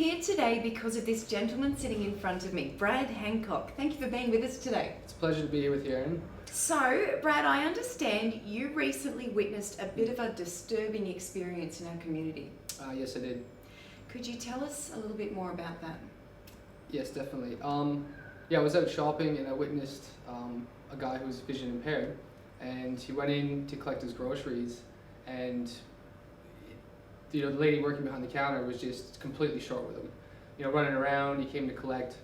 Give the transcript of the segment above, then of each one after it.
here today because of this gentleman sitting in front of me, Brad Hancock. Thank you for being with us today. It's a pleasure to be here with you, Erin. So, Brad, I understand you recently witnessed a bit of a disturbing experience in our community. Yes, I did. Could you tell us a little bit more about that? Yes, definitely. I was out shopping and I witnessed a guy who was vision impaired, and he went in to collect his groceries, and the lady working behind the counter was just completely short with him. Running around. He came to collect,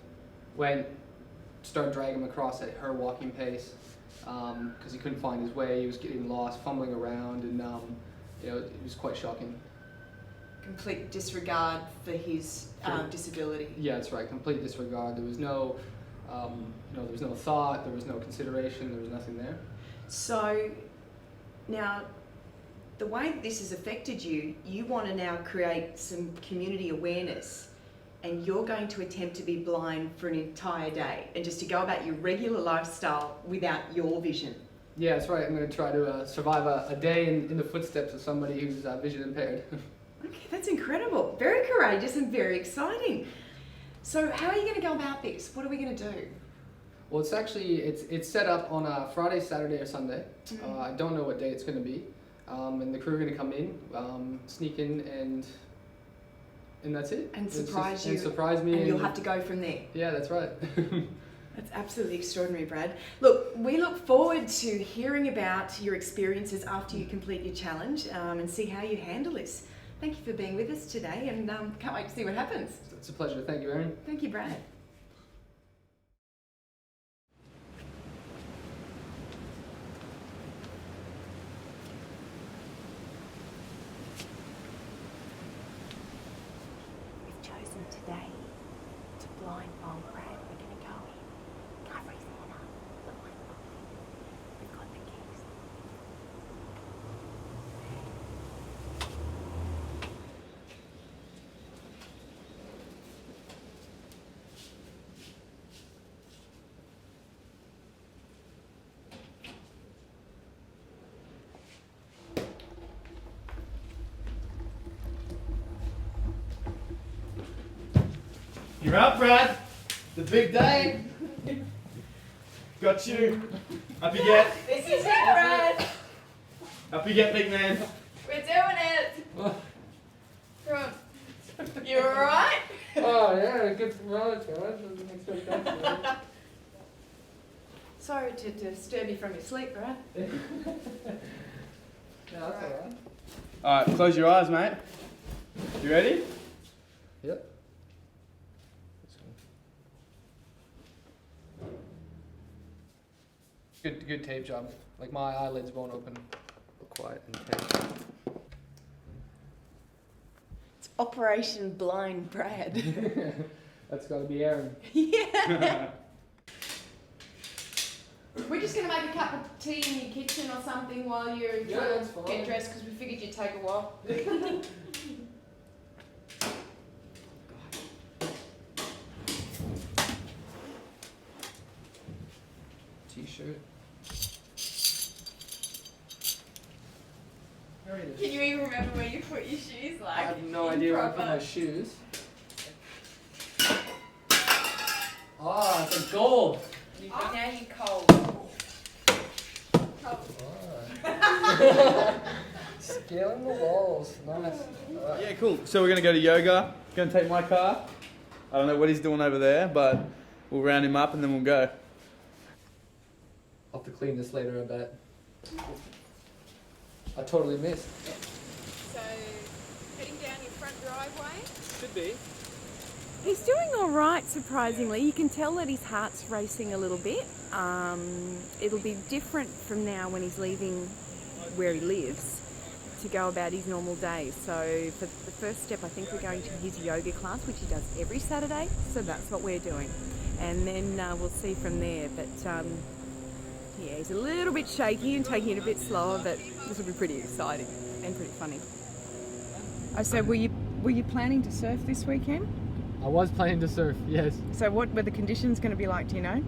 started dragging him across at her walking pace because he couldn't find his way. He was getting lost, fumbling around, and it was quite shocking. Complete disregard for his disability. Yeah, that's right. Complete disregard. There was no, there was no thought. There was no consideration. There was nothing there. So, now, the way this has affected you, you want to now create some community awareness, and you're going to attempt to be blind for an entire day and just to go about your regular lifestyle without your vision. Yeah, that's right. I'm going to try to survive a day in the footsteps of somebody who's vision impaired. Okay, that's incredible. Very courageous and very exciting. So how are you going to go about this? What are we going to do? Well, it's set up on a Friday, Saturday, or Sunday. Mm-hmm. I don't know what day it's going to be. And the crew are going to come in, sneak in, and that's it. And surprise you. And surprise me. And you'll have to go from there. Yeah, that's right. That's absolutely extraordinary, Brad. Look, we look forward to hearing about your experiences after you complete your challenge and see how you handle this. Thank you for being with us today, and can't wait to see what happens. It's a pleasure. Thank you, Erin. Thank you, Brad. We've chosen today to blindfold Brad. We're going to go in, cover his head up, blindfold him. We've got the keys. You're up, Brad. The big day. Got you. Up you get. This is it, Brad. Up you get, big man. We're doing it. Come on. You alright? Oh yeah, good ride, guys. Sorry to disturb you from your sleep, Brad. No, that's alright. Alright, close your eyes, mate. You ready? Yep. Good tape job. Like, my eyelids won't open. Quiet and tape. It's Operation Blind Brad. That's got to be Erin. Yeah. We're just going to make a cup of tea in your kitchen or something while you're Yeah, trying that's to fine. get dressed, because we figured you'd take a while. T-shirt. Can you even remember where you put your shoes? Like, I have no idea where I put my shoes. Ah, it's a gold. Now you're cold. Scaling the walls. Nice. Yeah, cool. So we're going to go to yoga. Going to take my car. I don't know what he's doing over there, but we'll round him up and then we'll go. I'll have to clean this later, I bet. I totally missed. So, heading down your front driveway. Should be. He's doing all right, surprisingly. You can tell that his heart's racing a little bit. It'll be different from now when he's leaving where he lives to go about his normal day. So for the first step, I think we're going to his yoga class, which he does every Saturday. So that's what we're doing. And then we'll see from there. But yeah, he's a little bit shaky and taking it a bit slower, but this will be pretty exciting and pretty funny. Oh, so were you planning to surf this weekend? I was planning to surf, yes. So what were the conditions going to be like, do you know?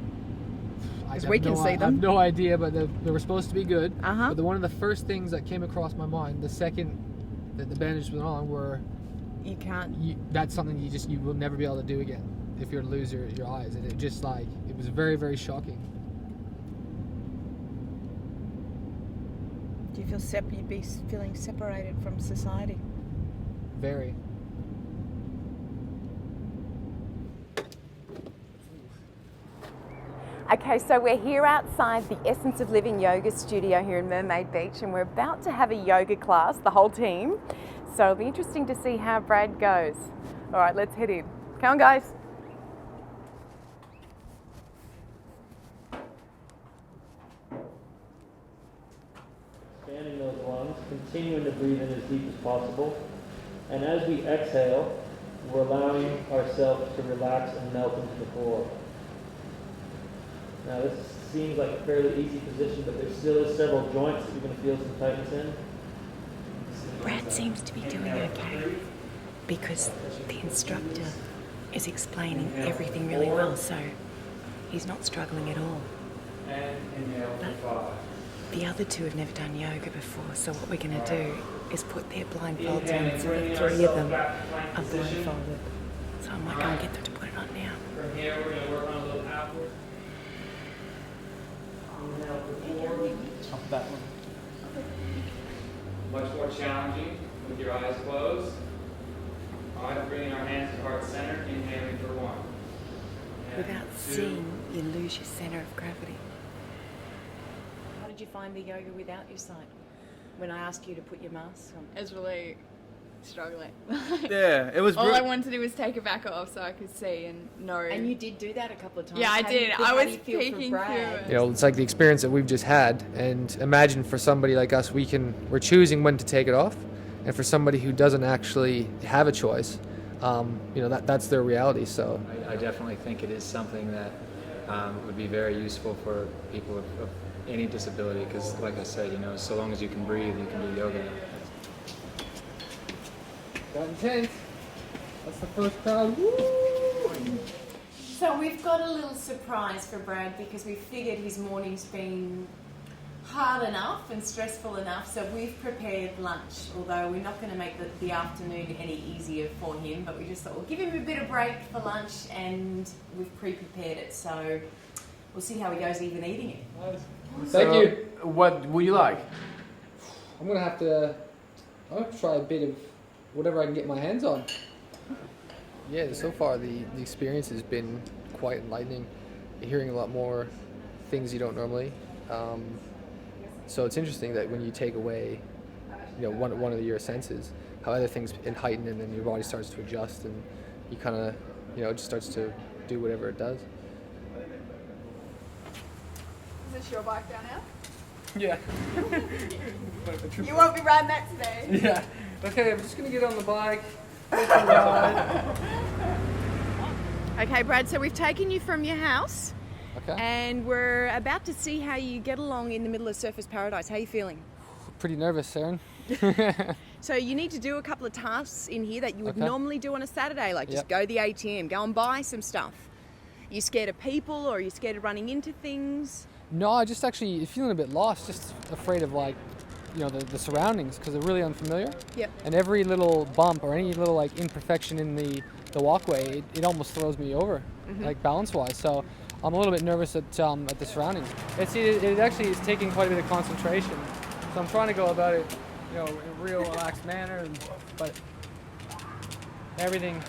Because we can see I them. have no idea, but they were supposed to be good. Uh-huh. But one of the first things that came across my mind, the second that the bandages went on, were You can't. That's something you will never be able to do again if you're to lose your eyes. And it just like, it was very, very shocking. Do you feel you'd be feeling separated from society? Very. Okay, so we're here outside the Essence of Living yoga studio here in Mermaid Beach, and we're about to have a yoga class, the whole team. So it'll be interesting to see how Brad goes. All right, let's head in. Come on, guys. Expanding those lungs, continuing to breathe in as deep as possible. And as we exhale, we're allowing ourselves to relax and melt into the floor. Now this seems like a fairly easy position, but there still is several joints that you're going to feel some tightness in. Brad seems to be doing okay because the instructor is explaining everything really well, so he's not struggling at all. But the other two have never done yoga before, so what we're going to do is put their blindfolds on, so the three of them are blindfolded. So I might go and get them to put it on now. From here, we're going to work on a little outward. Inhale for 4. Off that one. Much more challenging with your eyes closed. All right, bringing our hands to heart center, inhaling for 1. And Without 2. seeing, you lose your centre of gravity. How did you find the yoga without your sight? When I asked you to put your mask on? I was really struggling. Yeah, it was. All I wanted to do was take it back off so I could see and know. And you did do that a couple of times. Yeah, I How do you did. feel- I how was do you feel for peeking Brad? through it. You know, it's like the experience that we've just had, and imagine for somebody like us, we're choosing when to take it off, and for somebody who doesn't actually have a choice, you know, that's their reality. So I definitely think it is something that would be very useful for people of any disability, because like I said, you know, so long as you can breathe, you can do yoga. got intense. That's the first crowd. Woo! So we've got a little surprise for Brad because we figured his morning's been hard enough and stressful enough, so we've prepared lunch, although we're not going to make the afternoon any easier for him, but we just thought we'll give him a bit of break for lunch, and we've pre-prepared it, so we'll see how he goes even eating it. Thank you. What would you like? I'm gonna have to try a bit of whatever I can get my hands on. Yeah, so far the experience has been quite enlightening. You're hearing a lot more things you don't normally. So it's interesting that when you take away, you know, one of your senses, how other things heighten, and then your body starts to adjust, and you kind of, you know, it just starts to do whatever it does. Is this your bike down now? Yeah. You won't be riding that today. Yeah. Okay, I'm just gonna get on the bike. Okay, Brad, so we've taken you from your house Okay. and we're about to see how you get along in the middle of Surfers Paradise. How are you feeling? Pretty nervous, Saren. So you need to do a couple of tasks in here that you would Okay. normally do on a Saturday, like just Yep. go to the ATM, go and buy some stuff. Are you scared of people, or are you scared of running into things? No, I just actually feeling a bit lost, just afraid of, like, you know, the surroundings, because they're really unfamiliar. Yep. And every little bump or any little, like, imperfection in the walkway, it almost throws me over, like, balance-wise. So I'm a little bit nervous at the surroundings. It actually is taking quite a bit of concentration. So I'm trying to go about it, you know, in a real relaxed manner, but everything.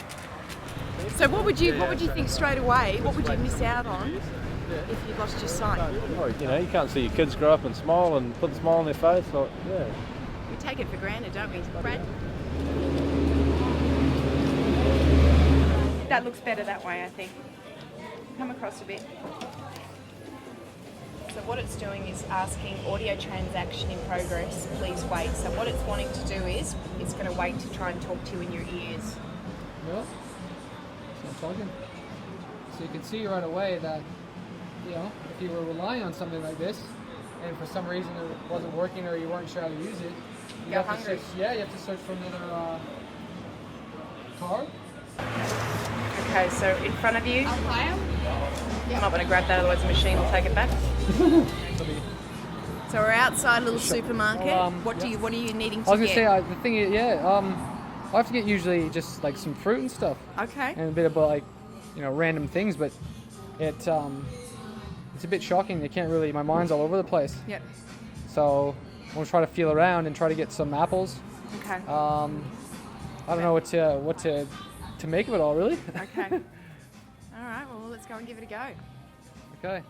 So what would you think straight away? What would you miss out on if you lost your sight? Or, you know, you can't see your kids grow up and smile and put a smile on their face. Like, yeah. We take it for granted, don't we, Brad? That looks better that way, I think. Come across a bit. So what it's doing is asking audio transaction in progress, please wait. So what it's wanting to do is it's going to wait to try and talk to you in your ears. Yeah. So I'm talking. So you can see right away that, you know, if you were relying on something like this, and for some reason it wasn't working or you weren't sure how to use it, you You're have hungry. to search. Yeah, you have to search for another card. Okay, so in front of you, I'll play 'em. you might want to grab that, otherwise the machine will take it back. So we're outside a little supermarket. Well, What are you needing to I was gonna get? say the thing is, yeah. I have to get usually just like some fruit and stuff, Okay. and a bit of like, random things. But it's a bit shocking. My mind's all over the place. Yep. So I'm gonna try to feel around and try to get some apples. Okay. I don't know what to make of it all, really. Okay. All right. Well, let's go and give it a go. Okay.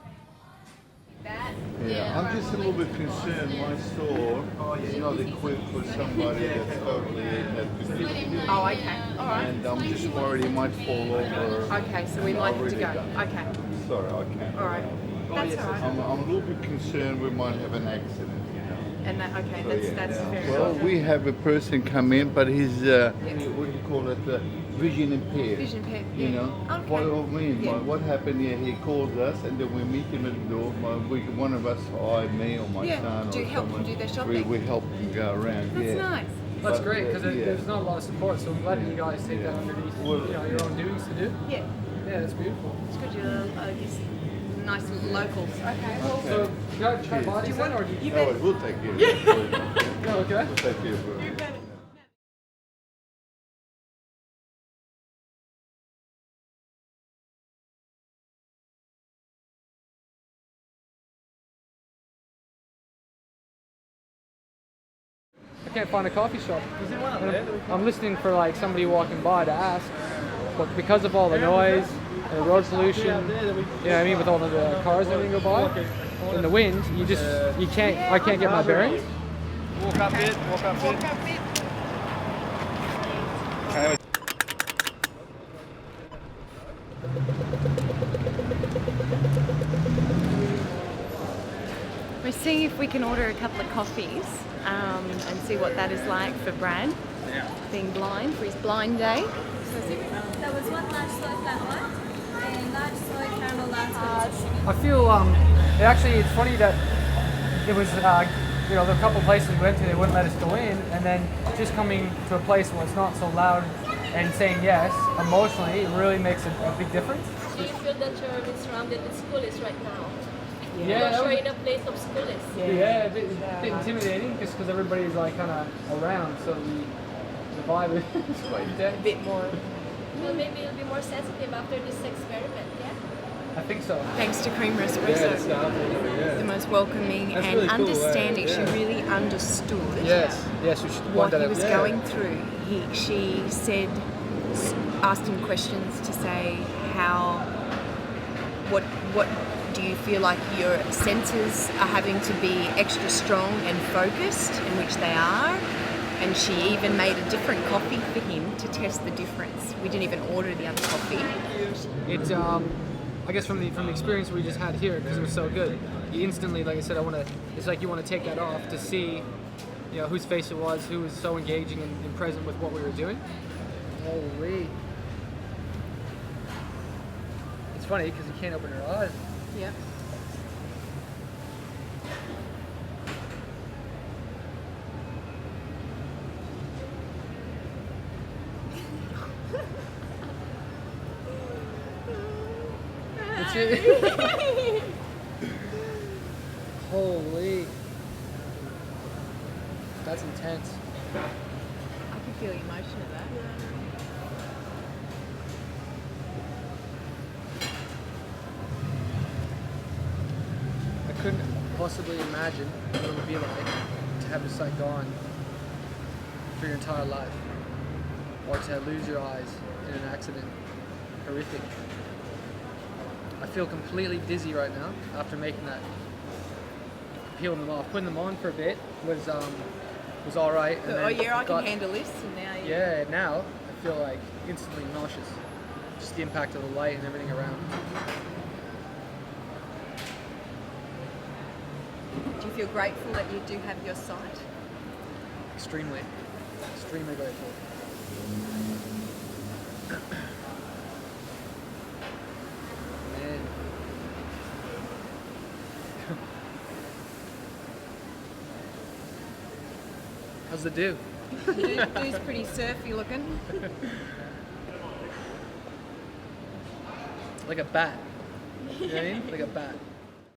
Yeah, I'm just a little bit concerned. My store is not equipped for somebody that's totally in that condition. Oh, okay. All right. And I'm just worried it might fall over. Okay, so we might have to go. Okay. Sorry, I can't. All right. That's all right. I'm a little bit concerned we might have an accident, And that, okay, that's very Well, good. we have a person come in, but he's, what do you call it, vision impaired. Vision impaired, You yeah. know, Okay. what I mean, Yeah. what happened here, he calls us and then we meet him at the door. One of us, me or my Yeah, son do or you help them someone, do their shopping? we help them go around, That's yeah. nice. That's But, great because yeah. there's not a lot of support. So I'm glad you guys take that underneath your own duties to do. Yeah. Yeah, that's beautiful. It's good you're just nice locals. Okay. Well, So can I try buy these then, or do you? No, we'll take care of it. No, okay. We'll take care of it. I can't find a coffee shop. I'm listening for like somebody walking by to ask, but because of all the noise and the road pollution, with all the cars and everything go by, and the wind, I can't get my bearings. Walk up it. we're seeing if we can order a couple of coffees and see what that is like for Brad, being blind, for his blind day. There was one large soy flat white and large soy caramel latte. I feel it's funny that it was there were a couple places we went to, they wouldn't let us go in, and then just coming to a place where it's not so loud and saying yes emotionally, it really makes a big difference. Do you feel that you're surrounded with schoolies right now? Yeah, Not sure in a place of schoolies. Yeah, a bit intimidating just because everybody's like kind of around, so the vibe is quite intense. A bit more. Well, maybe you'll be more sensitive after this experiment, yeah? I think so. Thanks to Creamer Espresso, the most welcoming and really cool, understanding. She really understood Yes, what he was going through. She said, asked him questions to say what do you feel like your senses are having to be extra strong and focused, in which they are. And she even made a different coffee for him to test the difference. We didn't even order the other coffee. It's I guess from the experience we just had here, because it was so good, you instantly, like I said, it's like you want to take that off to see, whose face it was, who was so engaging and present with what we were doing. Holy! It's funny because you can't open your eyes. Yep. Holy! That's intense. I can feel the emotion of that. I couldn't possibly imagine what it would be like to have your sight gone for your entire life, or to lose your eyes in an accident. Horrific. I feel completely dizzy right now after making that, peeling them off. Putting them on for a bit was all right. And Oh then yeah, I can handle this. And now you... Yeah, now I feel like instantly nauseous. Just the impact of the light and everything around. Do you feel grateful that you do have your sight? Extremely grateful. Man. How's the dew? Dude's pretty surfy looking. Like a bat. You know what I mean? Like a bat.